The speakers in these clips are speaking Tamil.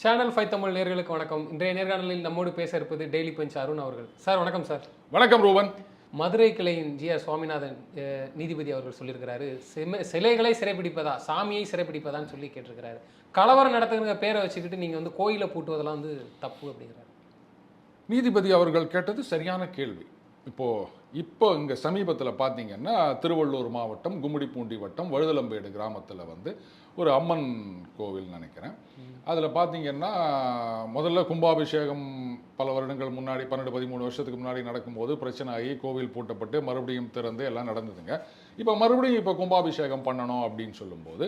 சேனல் 5 தமிழ் நேயர்களுக்கு வணக்கம். இன்றைய நேர்காணலில் நம்மோடு பேச இருப்பது டெய்லி பஞ்ச் அருண் அவர்கள். சார் வணக்கம் சார். வணக்கம் ரூபன். மதுரை கிளையின் ஜி.ஆர். சுவாமிநாதன் நீதிபதி அவர்கள் சொல்லியிருக்கிறாரு, சிலைகளை சிறைப்பிடிப்பதா சாமியை சிறைப்பிடிப்பதான்னு சொல்லி கேட்டிருக்கிறாரு. கலவரம் நடத்துகிற பேரை வச்சுக்கிட்டு நீங்கள் வந்து கோயிலை பூட்டுவதெல்லாம் வந்து தப்பு அப்படிங்கிறாரு. நீதிபதி அவர்கள் கேட்டது சரியான கேள்வி. இப்போ இங்கே சமீபத்தில் பார்த்தீங்கன்னா திருவள்ளூர் மாவட்டம் கும்மிடிப்பூண்டி வட்டம் வழுதலம்பேடு கிராமத்தில் வந்து ஒரு அம்மன் கோவில் நினைக்கிறேன். அதில் பார்த்தீங்கன்னா முதல்ல கும்பாபிஷேகம் பல வருடங்கள் முன்னாடி 12-13 வருஷத்துக்கு முன்னாடி நடக்கும்போது பிரச்சனை ஆகி கோவில் பூட்டப்பட்டு மறுபடியும் திறந்து எல்லாம் நடந்ததுங்க. இப்போ மறுபடியும் கும்பாபிஷேகம் பண்ணணும் அப்படின்னு சொல்லும்போது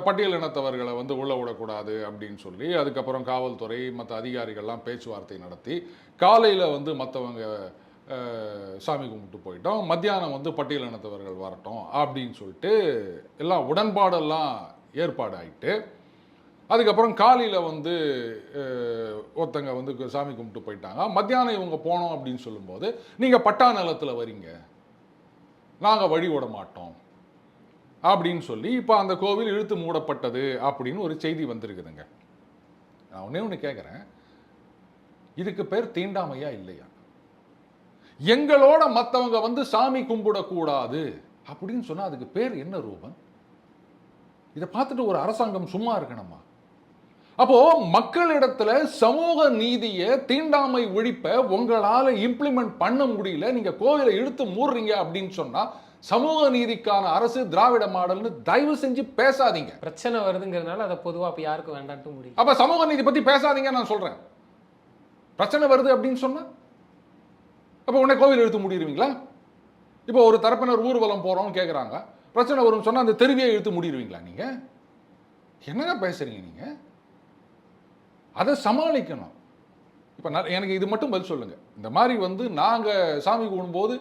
பட்டியல் இனத்தவர்களை வந்து உள்ள விடக்கூடாது அப்படின்னு சொல்லி அதுக்கப்புறம் காவல்துறை மற்ற அதிகாரிகள்லாம் பேச்சுவார்த்தை நடத்தி காலையில் வந்து மற்றவங்க சாமி கும்பிட்டு போயிட்டோம், மத்தியானம் வந்து பட்டியல் இனத்தவர்கள் வரட்டும் அப்படின்னு சொல்லிட்டு எல்லாம் உடன்பாடெல்லாம் ஏற்பாடு ஆகிட்டு அதுக்கப்புறம் காலையில் வந்து ஒருத்தங்க வந்து சாமி கும்பிட்டு போயிட்டாங்க. மத்தியானம் இவங்க போனோம் அப்படின்னு சொல்லும்போது நீங்கள் பட்டா நிலத்தில் வரீங்க, நாங்கள் வழி விட மாட்டோம் அப்படின்னு சொல்லி இப்போ அந்த கோவில் இழுத்து மூடப்பட்டது அப்படின்னு ஒரு செய்தி வந்திருக்குதுங்க. நான் ஒன்று கேட்குறேன், இதுக்கு பேர் தீண்டாமையா இல்லையா? எங்களோட மற்றவங்க வந்து சாமி கும்பிடக்கூடாது அப்படின்னு சொன்னால் அதுக்கு பேர் என்ன ரூபன்? இதை பார்த்துட்டு ஒரு அரசாங்கம் சும்மா இருக்கணுமா? அப்போ மக்களிடத்துல சமூக நீதியை தீண்டாமை ஒழிப்ப உங்களால இம்ப்ளிமெண்ட் பண்ண முடியல, நீங்க கோவிலை இழுத்து மூடுறீங்க அப்படின்னு சொன்னா சமூக நீதிக்கான அரசு திராவிட மாடல்னு தயவு செஞ்சு பேசாதீங்க. பிரச்சனை வருதுங்கிறதுனால அதை பொதுவாக அப்போ யாருக்கும் வேண்டான்ட்டு முடியும். அப்ப சமூக நீதி பத்தி பேசாதீங்க நான் சொல்றேன். பிரச்சனை வருது அப்படின்னு சொன்னா அப்ப உடனே கோவில் இழுத்து மூடிடுவீங்களா? இப்போ ஒரு தரப்பினர் ஊர்வலம் போறோம்னு கேட்குறாங்க, பிரச்சனை வரும்னு சொன்னா அந்த தெருவியை இழுத்து மூடிடுவீங்களா? நீங்க என்னங்க பேசுறீங்க? நீங்க அதை சமாளிக்கணும். இப்போ எனக்கு இது மட்டும் பதில் சொல்லுங்க. இந்த மாதிரி வந்து நாங்கள் சாமி கும்பிடும்போது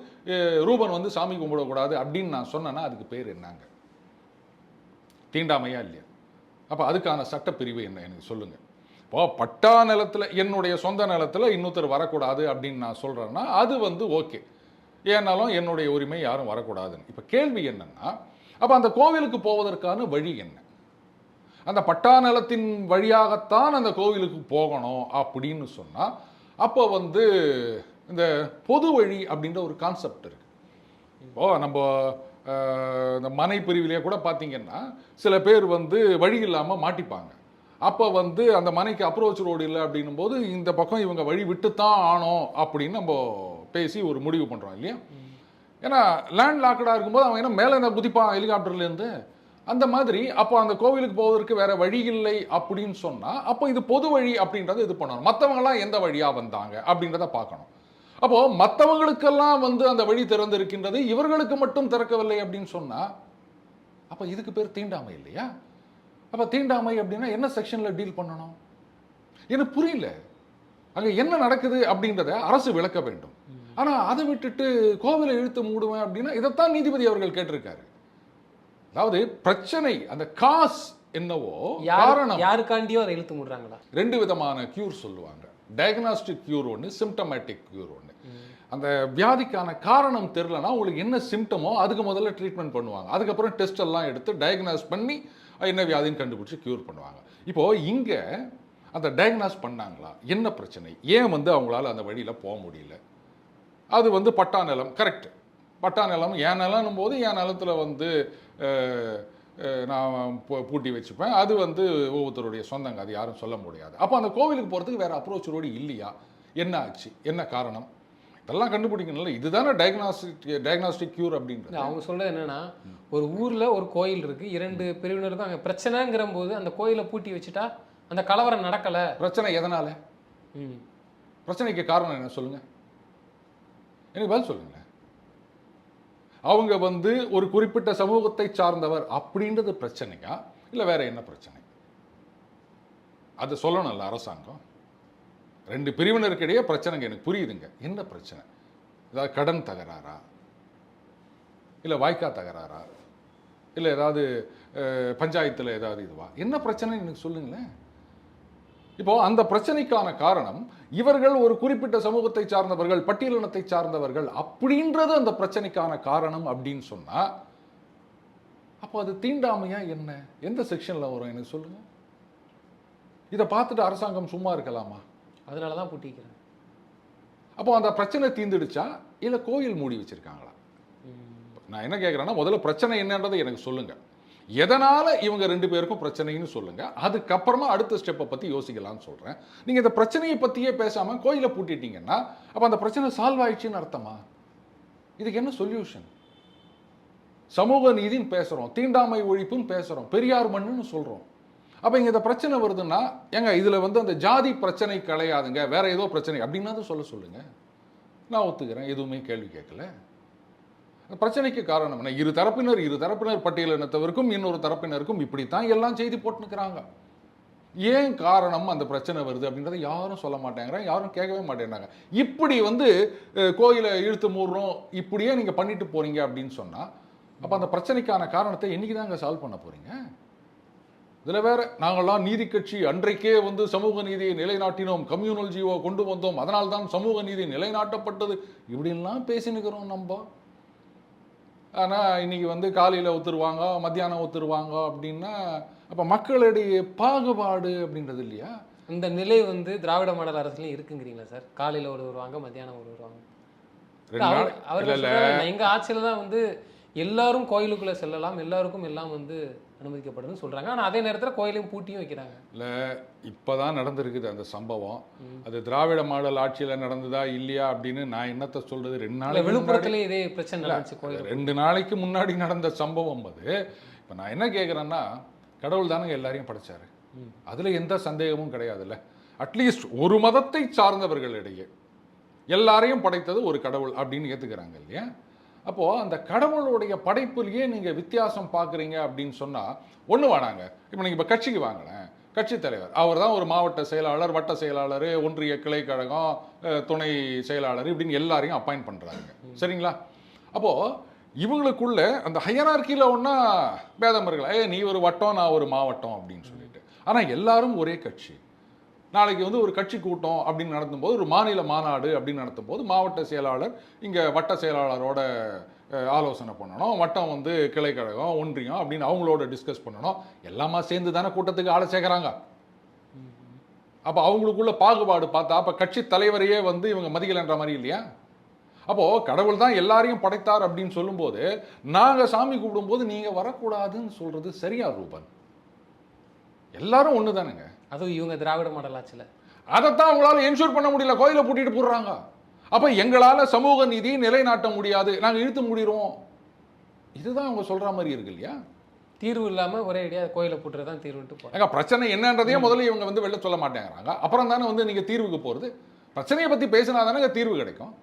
ரூபன் வந்து சாமி கும்பிடக்கூடாது அப்படின்னு நான் சொன்னேன்னா அதுக்கு பேர் என்னங்க? தீண்டாமையா இல்லையா? அப்போ அதுக்கான சட்டப்பிரிவு என்ன எனக்கு சொல்லுங்க. இப்போ பட்டா நிலத்தில் என்னுடைய சொந்த நிலத்தில் இன்னொருத்தர் வரக்கூடாது அப்படின்னு நான் சொல்கிறேன்னா அது வந்து ஓகே, ஏன்னாலும் என்னுடைய உரிமை யாரும் வரக்கூடாதுன்னு. இப்போ கேள்வி என்னன்னா, அப்போ அந்த கோவிலுக்கு போவதற்கான வழி என்ன? அந்த பட்டா நிலத்தின் வழியாகத்தான் அந்த கோவிலுக்கு போகணும் அப்படின்னு சொன்னால் அப்போ வந்து இந்த பொது வழி அப்படின்ற ஒரு கான்செப்ட் இருக்கு. இப்போ நம்ம இந்த மனை பிரிவிலேயே கூட பார்த்தீங்கன்னா சில பேர் வந்து வழி இல்லாமல் மாட்டிப்பாங்க. அப்போ வந்து அந்த மனைக்கு அப்ரோச் ரோடு இல்லை அப்படின்னும் போது இந்த பக்கம் இவங்க வழி விட்டுத்தான் ஆனோம் அப்படின்னு நம்ம பேசி ஒரு முடிவு பண்ணுறோம் இல்லையா? ஏன்னா லேண்ட் லாக்கடாக இருக்கும்போது அவன் என்ன மேலே என்ன குதிப்பான் ஹெலிகாப்டர்லேருந்து அந்த மாதிரி. அப்போ அந்த கோவிலுக்கு போவதற்கு வேற வழி இல்லை அப்படின்னு சொன்னால் அப்போ இது பொது வழி அப்படின்றத இது பண்ணணும். மற்றவங்களாம் எந்த வழியாக வந்தாங்க அப்படின்றத பார்க்கணும். அப்போ மற்றவங்களுக்கெல்லாம் வந்து அந்த வழி திறந்து இருக்கின்றது, இவர்களுக்கு மட்டும் திறக்கவில்லை அப்படின்னு சொன்னால் அப்போ இதுக்கு பேர் தீண்டாமை இல்லையா? அப்போ தீண்டாமை அப்படின்னா என்ன செக்ஷனில் டீல் பண்ணணும் எனக்கு புரியல. அங்கே என்ன நடக்குது அப்படின்றத அரசு விளக்க வேண்டும். ஆனால் அதை விட்டுட்டு கோவிலை இழுத்து மூடுவேன் அப்படின்னா இதைத்தான் நீதிபதி அவர்கள் கேட்டிருக்காரு. அதாவது பிரச்சனை அந்த காஸ் என்னவோ காரணம் யாருக்காண்டியோ அதை இழுத்து மூடுறாங்களா? ரெண்டு விதமான கியூர் சொல்லுவாங்க. டயக்னாஸ்டிக் கியூர் ஒன்று, சிம்டமேட்டிக் கியூர் ஒன்று. அந்த வியாதிக்கான காரணம் தெரியலனா உங்களுக்கு என்ன சிம்டமோ அதுக்கு முதல்ல ட்ரீட்மெண்ட் பண்ணுவாங்க, அதுக்கப்புறம் டெஸ்ட் எல்லாம் எடுத்து டயக்னாஸ் பண்ணி என்ன வியாதின்னு கண்டுபிடிச்சி கியூர் பண்ணுவாங்க. இப்போ இங்கே அந்த டயக்னாஸ் பண்ணாங்களா, என்ன பிரச்சனை, ஏன் வந்து அவங்களால அந்த வழியில் போக முடியல? அது வந்து பட்டா நிலம், கரெக்ட். பட்டா நிலம் என் நிலம்னும் போது என் நிலத்தில் வந்து நான் பூட்டி வச்சுப்பேன், அது வந்து ஒவ்வொருத்தருடைய சொந்தங்க, அது யாரும் சொல்ல முடியாது. அப்போ அந்த கோவிலுக்கு போகிறதுக்கு வேறு அப்ரோச் ரோடு இல்லையா, என்ன ஆச்சு, என்ன காரணம், இதெல்லாம் கண்டுபிடிக்கணும்ல. இதுதானே டயக்னாஸ்டிக் கியூர் அப்படின்றது. அவங்க சொல்கிறது என்னென்னா, ஒரு ஊரில் ஒரு கோயில் இருக்குது, 2 பிரிவினர் தான் அங்கே பிரச்சனைங்கிற போது அந்த கோயிலை பூட்டி வச்சுட்டா அந்த கலவரம் நடக்கலை. பிரச்சனை எதனால்? பிரச்சனைக்கு காரணம் என்ன சொல்லுங்கள், எனக்கு பதில் சொல்லுங்களேன். அவங்க வந்து ஒரு குறிப்பிட்ட சமூகத்தை சார்ந்தவர் அப்படின்றது பிரச்சனையா இல்லை வேற என்ன பிரச்சனை? அது சொல்லணும்ல அரசாங்கம். 2 பிரிவினருக்கிடையே பிரச்சனைங்க, எனக்கு புரியுதுங்க. என்ன பிரச்சனை? ஏதாவது கடன் தகராறா, இல்லை வாய்க்கா தகராறா, இல்லை ஏதாவது பஞ்சாயத்தில் ஏதாவது இதுவா, என்ன பிரச்சனை எனக்கு சொல்லுங்களேன். இப்போ அந்த பிரச்சனைக்கான காரணம் இவர்கள் ஒரு குறிப்பிட்ட சமூகத்தை சார்ந்தவர்கள், பட்டியலினத்தை சார்ந்தவர்கள் அப்படின்றது அந்த பிரச்சனைக்கான காரணம் அப்படின்னு சொன்னா அப்போ அது தீண்டாமையா என்ன, எந்த செக்ஷன்ல வரும் எனக்கு சொல்லுங்க. இதை பார்த்துட்டு அரசாங்கம் சும்மா இருக்கலாமா? அதனால தான் பூட்டிக்கிறாங்க. அப்போ அந்த பிரச்சனை தீர்ந்துடுச்சா இல்லை கோயில் மூடி வச்சிருக்காங்களா? நான் என்ன கேட்குறேன்னா, முதல்ல பிரச்சனை என்னன்றதை எனக்கு சொல்லுங்க. எதனால இவங்க 2 பேருக்கும் பிரச்சனைன்னு சொல்லுங்க. அதுக்கப்புறமா அடுத்த ஸ்டெப்பை பத்தி யோசிக்கலாம்னு சொல்றேன். நீங்க இந்த பிரச்சனையை பத்தியே பேசாம கோயிலை பூட்டிட்டீங்கன்னா அப்ப அந்த பிரச்சனை சால்வ் ஆயிடுச்சுன்னு அர்த்தமா? இதுக்கு என்ன சொல்யூஷன்? சமூக நீதின்னு பேசுறோம், தீண்டாமை ஒழிப்புன்னு பேசுறோம், பெரியார் மண்ணுன்னு சொல்றோம். அப்ப இங்க இந்த பிரச்சனை வருதுன்னா ஏங்க இதுல அந்த ஜாதி பிரச்சனை கிடையாதுங்க, வேற ஏதோ பிரச்சனை அப்படின்னா சொல்லுங்க. நான் ஒத்துக்கிறேன், எதுவுமே கேள்வி கேட்கல. பிரச்சனைக்கு காரணம் என்ன? இரு தரப்பினர் பட்டியலினத்தவருக்கும் இன்னொரு தரப்பினருக்கும் இப்படித்தான் எல்லாம் செய்தி போட்டுக்கிறாங்க. ஏன் காரணம் அந்த பிரச்சனை வருது அப்படின்றத யாரும் சொல்ல மாட்டேங்கிறாங்க, யாரும் கேட்கவே மாட்டேங்கிறாங்க. இப்படி கோயிலை இழுத்து மூடுறோம், இப்படியே நீங்க பண்ணிட்டு போறீங்க அப்படின்னு சொன்னா அப்ப அந்த பிரச்சனைக்கான காரணத்தை என்னைக்கு தாங்க சால்வ் பண்ண போறீங்க? இதுல வேற நாங்கள்லாம் நீதி கட்சி, அன்றைக்கே சமூக நீதியை நிலைநாட்டினோம், கம்யூனல் ஜீவோ கொண்டு வந்தோம், அதனால்தான் சமூக நீதி நிலைநாட்டப்பட்டது, இப்படின்லாம் பேசினுக்கிறோம் நம்ம. ஆனால் இன்னைக்கு காலையில் ஒத்துருவாங்க, மத்தியானம் ஒத்துருவாங்க அப்படின்னா அப்போ மக்களிடையே பாகுபாடு அப்படின்றது இல்லையா? இந்த நிலை திராவிட மாடல் அரசுலையும் இருக்குங்கிறீங்களா சார்? காலையில் ஒரு வருவாங்க, மத்தியானம் ஒரு வருவாங்க. அவர் எங்க ஆட்சியில் தான் எல்லாரும் கோயிலுக்குள்ள செல்லலாம், எல்லாருக்கும் எல்லாம் அனுமதிக்கப்படுதுன்னு சொல்றாங்க. ஆனால் அதே நேரத்தில் கோயிலையும் பூட்டியும் வைக்கிறாங்க. இல்லை, இப்போதான் நடந்திருக்குது அந்த சம்பவம். அது திராவிட மாடல் ஆட்சியில் நடந்ததா இல்லையா அப்படின்னு நான் என்னத்தை சொல்றது? 2 நாள் விழுப்புரத்துல இதே பிரச்சனை நடந்துச்சு. கோயில் 2 நாளைக்கு முன்னாடி நடந்த சம்பவம் அது. இப்போ நான் என்ன கேட்குறேன்னா, கடவுள் தானங்க எல்லாரையும் படைச்சாரு, அதுல எந்த சந்தேகமும் கிடையாதுல்ல. அட்லீஸ்ட் ஒரு மதத்தை சார்ந்தவர்களிடையே எல்லாரையும் படைத்தது ஒரு கடவுள் அப்படின்னு ஏத்துக்கிறாங்க இல்லையா? அப்போ அந்த கடவுளுடைய படைப்புலயே நீங்க வித்தியாசம் பார்க்குறீங்க அப்படின்னு சொன்னா ஒண்ணு வேணாங்க. இப்போ நீங்க கட்சிக்கு வாங்கினேன், கட்சி தலைவர் அவர் தான் ஒரு மாவட்ட செயலாளர், வட்ட செயலாளர், ஒன்றிய கிளை கழகம், துணை செயலாளர் இப்படின்னு எல்லாரையும் அப்பாயிண்ட் பண்றாங்க, சரிங்களா? அப்போ இவங்களுக்குள்ள அந்த ஹையரார்கியில் ஒன்றா பேதம் இருக்கல, நீ ஒரு வட்டம் நான் ஒரு மாவட்டம் அப்படின்னு சொல்லிட்டு. ஆனால் எல்லாரும் ஒரே கட்சி. நாளைக்கு ஒரு கட்சி கூட்டம் அப்படின்னு நடத்தும்போது, ஒரு மாநில மாநாடு அப்படின்னு நடத்தும் போது மாவட்ட செயலாளர் இங்கே வட்ட செயலாளரோட ஆலோசனை பண்ணணும், வட்டம் கிளை கழகம், ஒன்றியம் அப்படின்னு அவங்களோட டிஸ்கஸ் பண்ணணும். எல்லாமா சேர்ந்து தானே கூட்டத்துக்கு ஆளை சேர்க்குறாங்க. அப்போ அவங்களுக்குள்ள பாகுபாடு பார்த்தா அப்போ கட்சி தலைவரையே இவங்க மதிக்கலன்ற மாதிரி இல்லையா? அப்போ கடவுள் தான் எல்லாரையும் படைத்தார் அப்படின்னு சொல்லும்போது நாங்க சாமி கூப்பிடும்போது நீங்க வரக்கூடாதுன்னு சொல்றது சரியா ரூபன்? எல்லாரும் ஒண்ணு தானுங்க. அதுவும் இவங்க திராவிட மாடல் ஆட்சியில் அதைத்தான் அவங்களால என்ஷூர் பண்ண முடியல, கோயிலை பூட்டிட்டு போடுறாங்க. அப்ப எங்களால சமூக நீதியை நிலைநாட்ட முடியாது, நாங்க இழுத்து மூடிடுவோம், இதுதான் அவங்க சொல்ற மாதிரி இருக்கு இல்லையா? தீர்வு இல்லாம ஒரே ஐடியா கோயிலை பூட்டுறதான் தீர்வுட்டு போறாங்க. பிரச்சனை என்னன்றதையே முதல்ல இவங்க வெளில சொல்ல மாட்டேங்கிறாங்க. அப்புறம் தானே நீங்க தீர்வுக்கு போறது. பிரச்சனையை பத்தி பேசினா தானே தீர்வு கிடைக்கும்.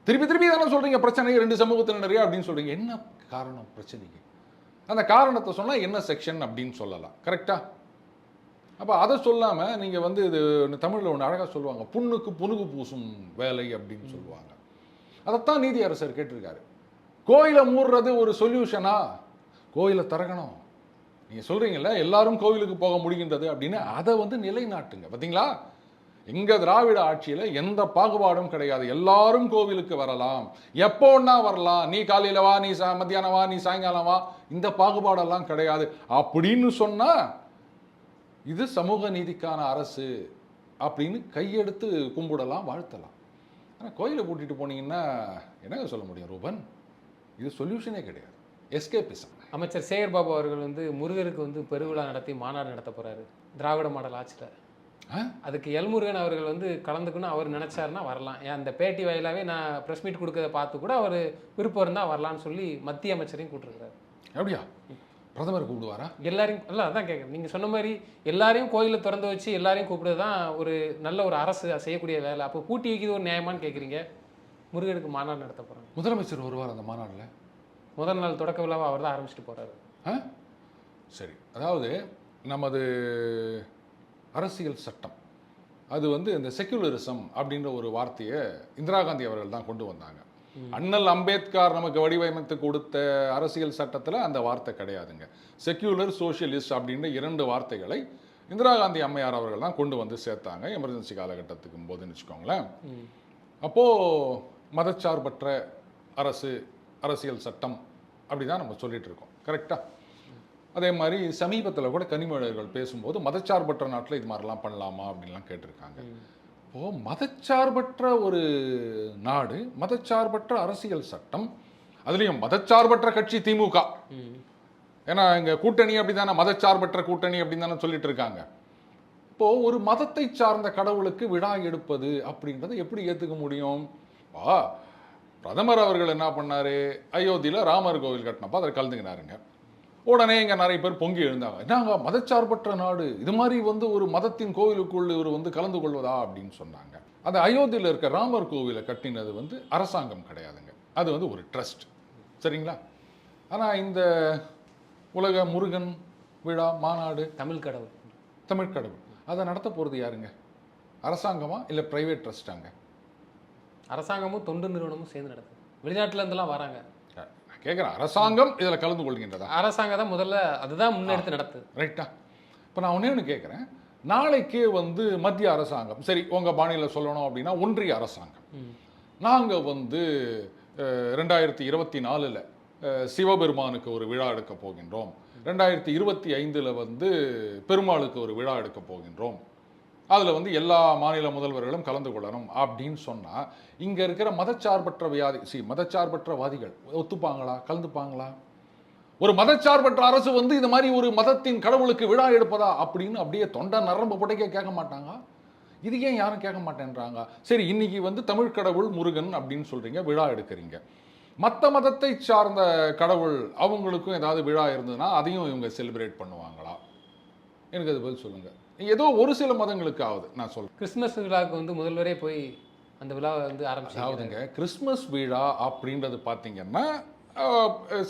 திருப்பி தானே சொல்றீங்க பிரச்சனை 2 சமூகத்தினரையா அப்படின்னு சொல்றீங்க. என்ன காரணம் பிரச்சனைக்கு? அந்த காரணத்தை சொன்னா என்ன செக்ஷன் அப்படின்னு சொல்லலாம், கரெக்டா? அப்போ அதை சொல்லாம நீங்க இது தமிழ்ல ஒன்று அழகா சொல்லுவாங்க, புண்ணுக்கு புனுகு பூசும் வேலை அப்படின்னு சொல்லுவாங்க. அதைத்தான் நீதியரசர் கேட்டிருக்காரு. கோயிலை மூடுறது ஒரு சொல்யூஷனா? கோயிலை திறக்கணும். நீங்க சொல்றீங்கல்ல எல்லாரும் கோவிலுக்கு போக முடிகின்றது அப்படின்னு, அதை நிலைநாட்டுங்க. பார்த்தீங்களா, எங்க திராவிட ஆட்சியில எந்த பாகுபாடும் கிடையாது, எல்லாரும் கோவிலுக்கு வரலாம், எப்போன்னா வரலாம், நீ காலையில வா, நீ மத்தியானம் வா, நீ சாயங்காலம் வா, இந்த பாகுபாடெல்லாம் கிடையாது அப்படின்னு சொன்னா இது சமூக நீதிக்கான அரசு அப்படின்னு கையெடுத்து கும்பிடலாம், வாழ்த்தலாம். ஆனால் கோயிலை கூட்டிட்டு போனீங்கன்னா என்னங்க சொல்ல முடியும் ரூபன்? இது சொல்யூஷனே கிடையாது, எஸ்கேபிசம். அமைச்சர் சேகர் பாபு அவர்கள் முருகருக்கு பெருவிழா நடத்தி மாநாடு நடத்த போறாரு திராவிட மாடல் ஆட்சியில். அதுக்கு எல்முருகன் அவர்கள் கலந்துக்கணும் அவர் நினைச்சாருன்னா வரலாம். ஏன் அந்த பேட்டி வாயிலாவே நான் ப்ரெஸ் மீட் கொடுக்கறத பார்த்து கூட அவர் விருப்பம் இருந்தால் வரலான்னு சொல்லி மத்திய அமைச்சரையும் கூப்பிட்டுருக்காரு. அப்படியா? பிரதமர் கூப்பிடுவாரா? எல்லாரையும் இல்லை, அதான் கேட்குறேன். நீங்கள் சொன்ன மாதிரி எல்லாரையும் கோயிலில் திறந்து வச்சு எல்லாரையும் கூப்பிடுறது தான் ஒரு நல்ல ஒரு அரசு செய்யக்கூடிய வேலை. அப்போ பூட்டி வைக்கிறது ஒரு நியாயமானு கேட்குறீங்க. முருகனுக்கு மாநாடு நடத்த போகிறாங்க. முதலமைச்சர் வருவார் அந்த மாநாட்டில். முதல் நாள் தொடக்க விழாவை அவர் தான் ஆரம்பிச்சுட்டு போகிறாரு. சரி, அதாவது நமது அரசியல் சட்டம் அது இந்த செக்யுலரிசம் அப்படின்ற ஒரு வார்த்தையை இந்திரா காந்தி அவர்கள் தான் கொண்டு வந்தாங்க. அண்ணல் அம்பேத்கர் நமக்கு வடிவமைத்து கொடுத்த அரசியல் சட்டத்தில் அந்த வார்த்தை கிடையாதுங்க. செக்யூலர், சோசியலிஸ்ட் அப்படின்ற 2 வார்த்தைகளை இந்திரா காந்தி அம்மையார் அவர்கள் தான் கொண்டு சேர்த்தாங்க எமர்ஜென்சி காலகட்டத்துக்கும் போதுன்னு வச்சுக்கோங்களேன். அப்போது மதச்சார்பற்ற அரசு, அரசியல் சட்டம் அப்படி தான் நம்ம சொல்லிட்டு இருக்கோம், கரெக்டாக? அதே மாதிரி சமீபத்தில் கூட கனிமொழிகள் பேசும்போது மதச்சார்பற்ற நாட்டில் இது மாதிரிலாம் பண்ணலாமா அப்படின்லாம் கேட்டிருக்காங்க. இப்போது மதச்சார்பற்ற ஒரு நாடு, மதச்சார்பற்ற அரசியல் சட்டம், அதுலேயும் மதச்சார்பற்ற கட்சி திமுக. ஏன்னா இங்கே கூட்டணி அப்படி தானே, மதச்சார்பற்ற கூட்டணி அப்படின்னு தானே சொல்லிட்டு இருக்காங்க. இப்போது ஒரு மதத்தை சார்ந்த கடவுளுக்கு விழா எடுப்பது அப்படின்றத எப்படி ஏற்றுக்க முடியும்? பிரதமர் அவர்கள் என்ன பண்ணார், அயோத்தியில் ராமர் கோவில் கட்டினப்போ அதில் கலந்துக்கினாருங்க. உடனே இங்கே நிறைய பேர் பொங்கி எழுந்தாங்க, என்னங்க மதச்சார்பற்ற நாடு, இது மாதிரி ஒரு மதத்தின் கோவிலுக்குள் இவர் கலந்து கொள்வதா அப்படின்னு சொன்னாங்க. அந்த அயோத்தியில் இருக்க ராமர் கோவிலை கட்டினது அரசாங்கம் கிடையாதுங்க, அது ஒரு ட்ரஸ்ட், சரிங்களா? ஆனால் இந்த உலக முருகன் விழா மாநாடு, தமிழ் கடவுள் அதை நடத்த போகிறது யாருங்க? அரசாங்கமா இல்லை பிரைவேட் ட்ரஸ்டாங்க? அரசாங்கமும் தொண்டு நிறுவனமும் சேர்ந்து நடக்குது. வெளிநாட்டுல இருந்தெல்லாம் வராங்க. கேட்குறேன், அரசாங்கம் இதில் கலந்து கொள்கின்றதா? அரசாங்கம் தான் முதல்ல அதுதான் முன்னெடுத்து நடத்துது. ரைட்டா? இப்போ நான் ஒன்று கேட்குறேன், நாளைக்கே மத்திய அரசாங்கம், சரி உங்கள் பாணியில் சொல்லணும் அப்படின்னா ஒன்றிய அரசாங்கம், நாங்கள் 2024 சிவபெருமானுக்கு ஒரு விழா எடுக்க போகின்றோம், 2025 பெருமாளுக்கு ஒரு விழா எடுக்க போகின்றோம், அதில் எல்லா மாநில முதல்வர்களும் கலந்து கொள்ளணும் அப்படின்னு சொன்னால் இங்கே இருக்கிற மதச்சார்பற்றவாதிகள் ஒத்துப்பாங்களா, கலந்துப்பாங்களா? ஒரு மதச்சார்பற்ற அரசு இது மாதிரி ஒரு மதத்தின் கடவுளுக்கு விழா எடுப்பதா அப்படின்னு அப்படியே தொண்டை நரம்பு புடைக்க கேட்க மாட்டாங்க? இது ஏன் யாரும் கேட்க மாட்டேன்றாங்க? சரி, இன்னைக்கு தமிழ் கடவுள் முருகன் அப்படின்னு சொல்றீங்க, விழா எடுக்கிறீங்க, மற்ற மதத்தை சார்ந்த கடவுள் அவங்களுக்கும் ஏதாவது விழா இருந்ததுன்னா அதையும் இவங்க செலிப்ரேட் பண்ணுவாங்களா? எனக்கு அது பதில் சொல்லுங்க. ஏதோ ஒரு சில மதங்களுக்கு ஆகுது, நான் சொல்றேன். கிறிஸ்துமஸ் விழாவுக்கு முதல்வரே போய் அந்த விழாவை ஆரம்பிச்சாங்க. கிறிஸ்துமஸ் விழா அப்படின்றது பார்த்தீங்கன்னா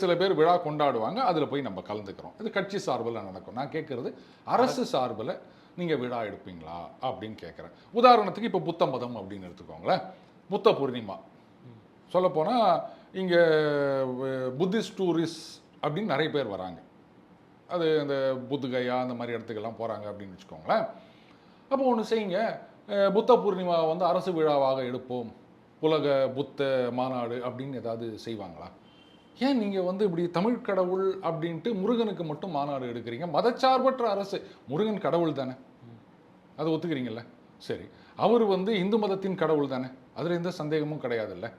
சில பேர் விழா கொண்டாடுவாங்க, அதில் போய் நம்ம கலந்துக்கிறோம், இது கட்சி சார்பில் நடக்கும். நான் கேட்குறது அரசு சார்பில் நீங்கள் விழா எடுப்பீங்களா அப்படின்னு கேட்குறேன். உதாரணத்துக்கு இப்போ புத்த மதம் அப்படின்னு எடுத்துக்கோங்களேன், புத்த பூர்ணிமா சொல்லப்போனால் இங்கே புத்திஸ்ட் டூரிஸ்ட் அப்படின்னு நிறைய பேர் வராங்க, அது அந்த புத்துகையா அந்த மாதிரி இடத்துக்கெல்லாம் போகிறாங்க அப்படின்னு வச்சுக்கோங்களேன். அப்போ ஒன்று செய்யுங்க, புத்த பூர்ணிமா அரசு விழாவாக எடுப்போம், உலக புத்த மாநாடு அப்படின்னு ஏதாவது செய்வாங்களா? ஏன் நீங்கள் இப்படி தமிழ் கடவுள் அப்படின்ட்டு முருகனுக்கு மட்டும் மாநாடு எடுக்கிறீங்க? மதச்சார்பற்ற அரசு, முருகன் கடவுள் தானே, அதை ஒத்துக்கிறீங்கல்ல? சரி, அவர் இந்து மதத்தின் கடவுள் தானே, அதில் எந்த சந்தேகமும் கிடையாதுல்ல?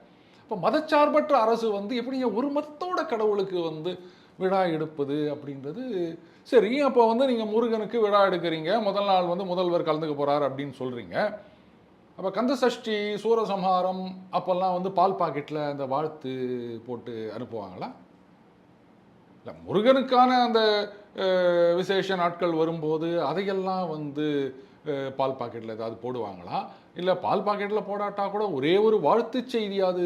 இப்போ மதச்சார்பற்ற அரசு எப்படிங்க ஒரு மதத்தோட கடவுளுக்கு விழா எடுப்பது அப்படின்றது? சரி, அப்போ நீங்கள் முருகனுக்கு விழா எடுக்கிறீங்க, முதல் நாள் முதல்வர் கலந்துக்க போகிறார் அப்படின்னு சொல்கிறீங்க, அப்போ கந்த சஷ்டி சூரசம்ஹாரம் அப்போல்லாம் பால் பாக்கெட்டில் அந்த வாழ்த்து போட்டு அனுப்புவாங்களா? இல்லை, முருகனுக்கான அந்த விசேஷ நாட்கள் வரும்போது அதையெல்லாம் பால் பாக்கெட்டில் ஏதாவது போடுவாங்களா? இல்லை பால் பாக்கெட்டில் போடாட்டா கூட ஒரே ஒரு வாழ்த்து செய்தியாவது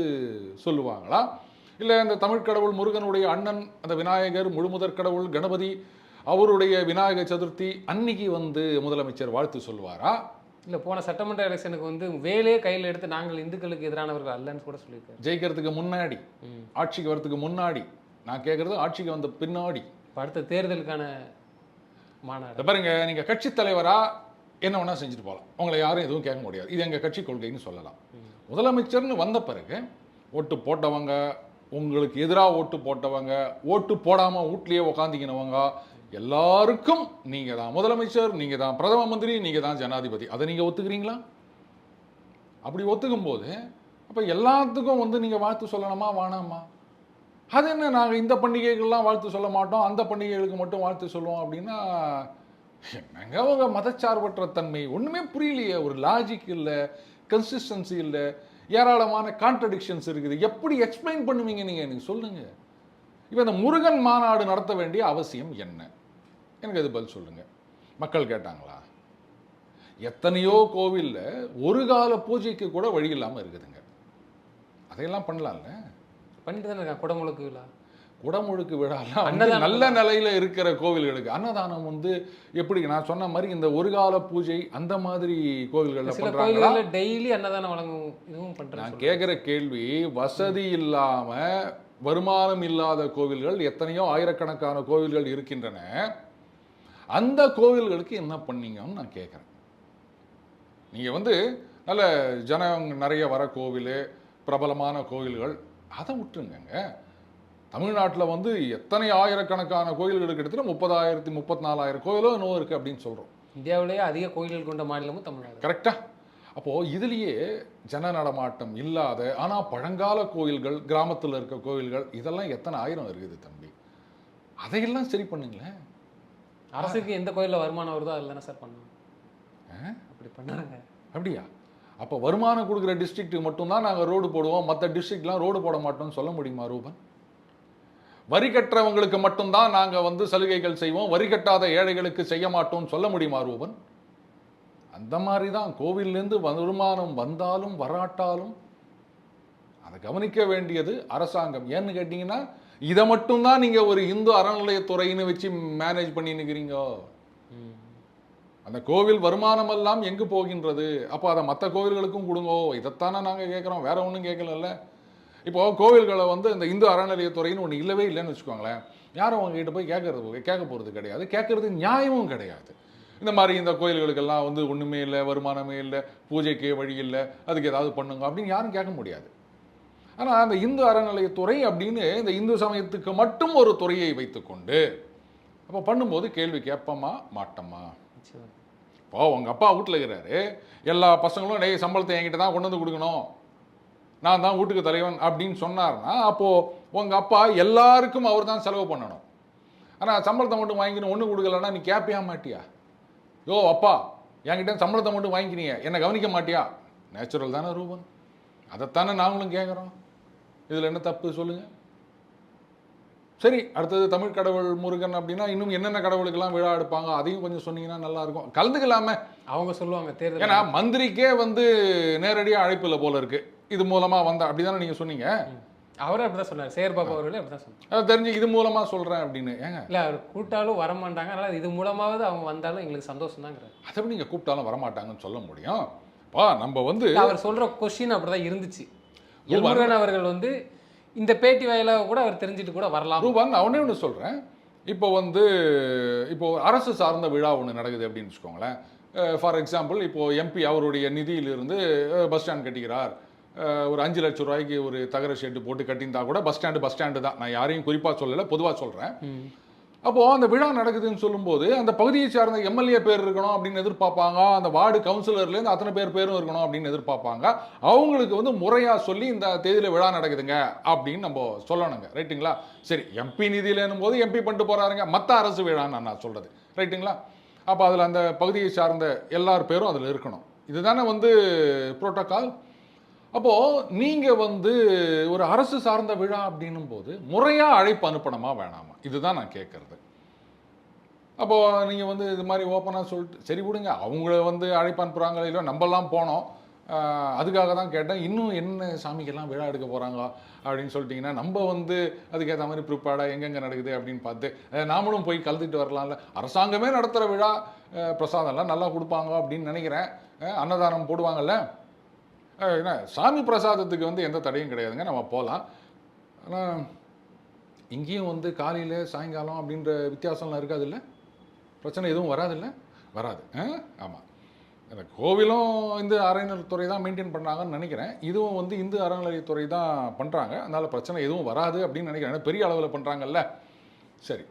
சொல்லுவாங்களா? இல்லை இந்த தமிழ் கடவுள் முருகனுடைய அண்ணன் அந்த விநாயகர், முழுமுதற் கடவுள் கணபதி, அவருடைய விநாயகர் சதுர்த்தி அன்னைக்கு முதலமைச்சர் வாழ்த்து சொல்லுவாரா? இல்லை, போன சட்டமன்ற எலெக்ஷனுக்கு வேலையே கையில் எடுத்து நாங்கள் இந்துக்களுக்கு எதிரானவர்கள் அல்லன்னு கூட சொல்லியிருக்காரு. ஜெயிக்கிறதுக்கு முன்னாடி, ஆட்சிக்கு வரதுக்கு முன்னாடி, நான் கேட்குறது ஆட்சிக்கு வந்த பின்னாடி, அடுத்த தேர்தலுக்கான மாநாடு. பாருங்க, நீங்கள் கட்சி தலைவரா என்ன வேணா செஞ்சுட்டு போகலாம், உங்களை யாரும் எதுவும் கேட்க முடியாது, இது எங்கள் கட்சி கொள்கைன்னு சொல்லலாம். முதலமைச்சர்னு வந்த பிறகு ஓட்டு போட்டவங்க, உங்களுக்கு எதிராக ஓட்டு போட்டவங்க, ஓட்டு போடாமல் வீட்லேயே உக்காந்திக்கினவங்க எல்லாருக்கும் நீங்கள் தான் முதலமைச்சர், நீங்கள் தான் பிரதம மந்திரி, நீங்கள் தான் ஜனாதிபதி. அதை நீங்கள் ஒத்துக்கிறீங்களா? அப்படி ஒத்துக்கும் போது அப்போ எல்லாத்துக்கும் நீங்கள் வாழ்த்து சொல்லணுமா வேணாமா? அது என்ன, நாங்கள் இந்த பண்டிகைகள்லாம் வாழ்த்து சொல்ல மாட்டோம், அந்த பண்டிகைகளுக்கு மட்டும் வாழ்த்து சொல்லுவோம் அப்படின்னா என்னங்க அவங்க மதச்சார்பற்ற தன்மை? ஒன்றுமே புரியலையே, ஒரு லாஜிக் இல்லை, கன்சிஸ்டன்சி இல்லை, ஏராளமான கான்ட்ரடிக்ஷன்ஸ் இருக்குது. எப்படி எக்ஸ்பிளைன் பண்ணுவீங்க நீங்கள்? எனக்கு சொல்லுங்க. இப்போ இந்த முருகன் மாநாடு நடத்த வேண்டிய அவசியம் என்ன? எனக்கு அது பதில் சொல்லுங்க. மக்கள் கேட்டாங்களா? எத்தனையோ கோவிலில் ஒரு கால பூஜைக்கு கூட வழி இல்லாமல் இருக்குதுங்க, அதையெல்லாம் பண்ணலாம்ல? பண்ணிட்டு தானே இருக்காங்க. குடமுழுக்கு விழா, குடமுழுக்கு விழாலாம் நல்ல நிலையில் இருக்கிற கோவில்களுக்கு அன்னதானம் எப்படி நான் சொன்ன மாதிரி இந்த ஒரு கால பூஜை அந்த மாதிரி கோவில்களில் பண்றாங்களா? டெய்லி அன்னதானம் வழங்கும் இதுவும் பண்றாங்க. நான் கேட்குற கேள்வி, வசதி இல்லாம வருமானம் இல்லாத கோவில்கள் எத்தனையோ ஆயிரக்கணக்கான கோவில்கள் இருக்கின்றன, அந்த கோவில்களுக்கு என்ன பண்ணீங்கன்னு நான் கேட்குறேன். நீங்கள் நல்ல ஜனம் நிறைய வர கோவில், பிரபலமான கோவில்கள், அதை விட்டுருங்க. தமிழ்நாட்டில் வந்து எத்தனை ஆயிரக்கணக்கான கோயில்கள் கிட்டத்தட்ட 34,000 கோயிலோ என்னவோ இருக்குது அப்படின்னு சொல்கிறோம். இந்தியாவிலேயே அதிக கோயில்கள் கொண்ட மாநிலமும் தமிழ்நாடு. கரெக்டாக. அப்போது இதுலேயே ஜன நடமாட்டம் இல்லாத ஆனால் பழங்கால கோயில்கள், கிராமத்தில் இருக்க கோயில்கள், இதெல்லாம் எத்தனை ஆயிரம் இருக்குது தம்பி. அதையெல்லாம் சரி பண்ணுங்களேன். அரசுக்கு எந்த கோயிலில் வருமானம் வருதோ அதில் தானே சார் பண்ணுவோம். அப்படி பண்ணாங்க. அப்படியா? அப்போ வருமானம் கொடுக்குற டிஸ்ட்ரிக்ட்டுக்கு மட்டும்தான் நாங்கள் ரோடு போடுவோம், மற்ற டிஸ்ட்ரிக்ட்லாம் ரோடு போட மாட்டோம்னு சொல்ல முடியுமா ரூபன்? வரி கட்டுறவங்களுக்கு மட்டும்தான் நாங்கள் வந்து சலுகைகள் செய்வோம், வரி கட்டாத ஏழைகளுக்கு செய்ய மாட்டோம்னு சொல்ல முடியுமா ரூபன்? அந்த மாதிரி தான் கோவிலேருந்து வருமானம் வந்தாலும் வராட்டாலும் அதை கவனிக்க வேண்டியது அரசாங்கம். ஏன்னு கேட்டிங்கன்னா இதை மட்டும்தான் நீங்கள் ஒரு இந்து அறநிலையத்துறைன்னு வச்சு மேனேஜ் பண்ணி நிற்கிறீங்க. அந்த கோவில் வருமானம் எல்லாம் எங்கு போகின்றது? அப்போ அதை மற்ற கோவில்களுக்கும் கொடுங்கோ, இதைத்தானே நாங்கள் கேட்குறோம், வேற ஒன்றும் கேட்கல. இப்போ கோவில்களை வந்து இந்த இந்து அறநிலையத்துறைன்னு ஒன்று இல்லவே இல்லைன்னு வச்சுக்கோங்களேன், யாரும் அவங்ககிட்ட போய் கேட்க போகிறது கிடையாது, கேட்கறது நியாயமும் கிடையாது. இந்த மாதிரி இந்த கோயில்களுக்கெல்லாம் வந்து ஒன்றுமே இல்லை, வருமானமே இல்லை, பூஜைக்கே வழி இல்லை, அதுக்கு ஏதாவது பண்ணுங்க அப்படின்னு யாரும் கேட்க முடியாது. ஆனால் அந்த இந்து அறநிலையத்துறை அப்படின்னு இந்த இந்து சமயத்துக்கு மட்டும் ஒரு துறையை வைத்துக்கொண்டு அப்போ பண்ணும்போது கேள்வி கேட்போமா மாட்டோமா? இப்போ உங்கள் அப்பா வீட்டில் இருக்கிறாரு, எல்லா பசங்களும் சம்பளத்தை என்கிட்ட தான் கொண்டு வந்து கொடுக்கணும், நான் தான் வீட்டுக்கு தலைவன் அப்படின்னு சொன்னார்னா அப்போது உங்கள் அப்பா எல்லாருக்கும் அவர் தான் செலவு பண்ணணும். ஆனால் சம்பளத்தை மட்டும் வாங்கிக்கணும் ஒன்று கொடுக்கலன்னா நீ கேட்பியா மாட்டியா? யோ அப்பா, என்கிட்ட சம்பளத்தை மட்டும் வாங்கிக்கிறீங்க, என்னை கவனிக்க மாட்டியா? நேச்சுரல் தானே ரூபன்? அதைத்தானே நாங்களும் கேட்குறோம். இதில் என்ன தப்பு சொல்லுங்கள்? சரி, அடுத்தது தமிழ் கடவுள் முருகன் அப்படின்னா இன்னும் என்னென்ன கடவுளுக்கெல்லாம் விழா எடுப்பாங்க அதையும் கொஞ்சம் சொன்னீங்கன்னா நல்லா இருக்கும். கலந்துக்கலாமே. அவங்க சொல்லுவாங்க தேர்தல். ஏன்னா மந்திரிக்கே வந்து நேரடியாக அழைப்பு இல்லை போல இருக்கு, இது மூலமா வந்த அப்படிதானே நீங்க சொன்னீங்க. அவரே அப்படிதான் சொன்னார், சேர்பாபு அவர்களே அப்படிதான் சொன்னார். அது தெரிஞ்சு இது மூலமா சொல்றேன் அப்படின்னு. ஏங்க இல்லை, அவர் கூப்பிட்டாலும் வரமாட்டாங்க, அதனால இது மூலமாவது அவங்க வந்தாலும் எங்களுக்கு சந்தோஷம் தாங்கிறார். அதை எப்படி நீங்க கூப்பிட்டாலும் வரமாட்டாங்கன்னு சொல்ல முடியும்? பா நம்ம வந்து அவர் சொல்ற கொஸ்டின் அப்படிதான் இருந்துச்சு. முருகன் அவர்கள் வந்து இந்த பேட்டி வாயிலாக கூட அவர் தெரிஞ்சுட்டு கூட வரலாம். ரூபன், அவனே ஒன்று சொல்கிறேன். இப்போ அரசு சார்ந்த விழா ஒன்று நடக்குது அப்படின்னு வச்சுக்கோங்களேன். ஃபார் எக்ஸாம்பிள் இப்போது எம்பி அவருடைய நிதியிலிருந்து பஸ் ஸ்டாண்ட் கட்டிக்கிறார், ஒரு 5 லட்சம் ரூபாய்க்கு ஒரு தகர ஷெட்டு போட்டு கட்டியிருந்தா கூட பஸ் ஸ்டாண்டு தான், நான் யாரையும் குறிப்பாக சொல்லலை, பொதுவாக சொல்கிறேன். அப்போது அந்த விழா நடக்குதுன்னு சொல்லும்போது அந்த பகுதியை சார்ந்த எம்எல்ஏ பேர் இருக்கணும் அப்படின்னு எதிர்பார்ப்பாங்க, அந்த வார்டு கவுன்சிலர்லேருந்து அத்தனை பேரும் இருக்கணும் அப்படின்னு எதிர்பார்ப்பாங்க. அவங்களுக்கு வந்து முறையாக சொல்லி இந்த தேதியில் விழா நடக்குதுங்க அப்படின்னு நம்ம சொல்லணுங்க, ரைட்டுங்களா? சரி, எம்பி நிதியிலேனும் போது எம்பி பண்ணிட்டு போகிறாருங்க, மற்ற அரசு விழான்னு நான் சொல்கிறது, ரைட்டுங்களா? அப்போ அதில் அந்த பகுதியை சார்ந்த எல்லார் பேரும் அதில் இருக்கணும். இதுதானே வந்து புரோட்டோக்கால். அப்போது நீங்கள் வந்து ஒரு அரசு சார்ந்த விழா அப்படின்னும் போது முறையாக அழைப்பு அனுப்பணுமா வேணாமா? இதுதான் நான் கேட்குறது. அப்போது நீங்கள் வந்து இது மாதிரி ஓப்பனாக சொல்லிட்டு சரி விடுங்க, அவங்கள வந்து அழைப்பு அனுப்புகிறாங்களோ இல்லையோ, நம்மலாம் போனோம், அதுக்காக தான் கேட்டேன். இன்னும் என்ன சாமிக்கெல்லாம் விழா எடுக்க போகிறாங்க அப்படின்னு சொல்லிட்டிங்கன்னா நம்ம வந்து அதுக்கேற்ற மாதிரி ப்ரிப்பேர்டாக எங்கெங்கே நடக்குது அப்படின்னு பார்த்து நாமளும் போய் கலந்துட்டு வரலாம்ல. அரசாங்கமே நடத்துகிற விழா, பிரசாதம்லாம் நல்லா கொடுப்பாங்க அப்படின்னு நினைக்கிறேன். அன்னதானம் போடுவாங்கல்ல, ஏன்னா சாமி பிரசாதத்துக்கு வந்து எந்த தடையும் கிடையாதுங்க, நம்ம போகலாம். ஆனால் இங்கேயும் வந்து காலையில் சாயங்காலம் அப்படின்ற வித்தியாசம்லாம் இருக்காதுல்ல, பிரச்சனை எதுவும் வராதுல்ல? வராது. ஆமாம், இந்த கோவிலும் இந்து அறநிலையத்துறை தான் மெயின்டைன் பண்ணுறாங்கன்னு நினைக்கிறேன், இதுவும் வந்து இந்து அறநிலையத்துறை தான் பண்ணுறாங்க, அதனால் பிரச்சனை எதுவும் வராது அப்படின்னு நினைக்கிறேன். பெரிய அளவில் பண்ணுறாங்கல்ல. சரி,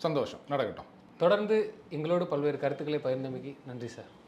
சந்தோஷம், நடக்கட்டும். தொடர்ந்து எங்களோடு பல்வேறு கருத்துக்களை பகிர்ந்தமைக்கு நன்றி சார்.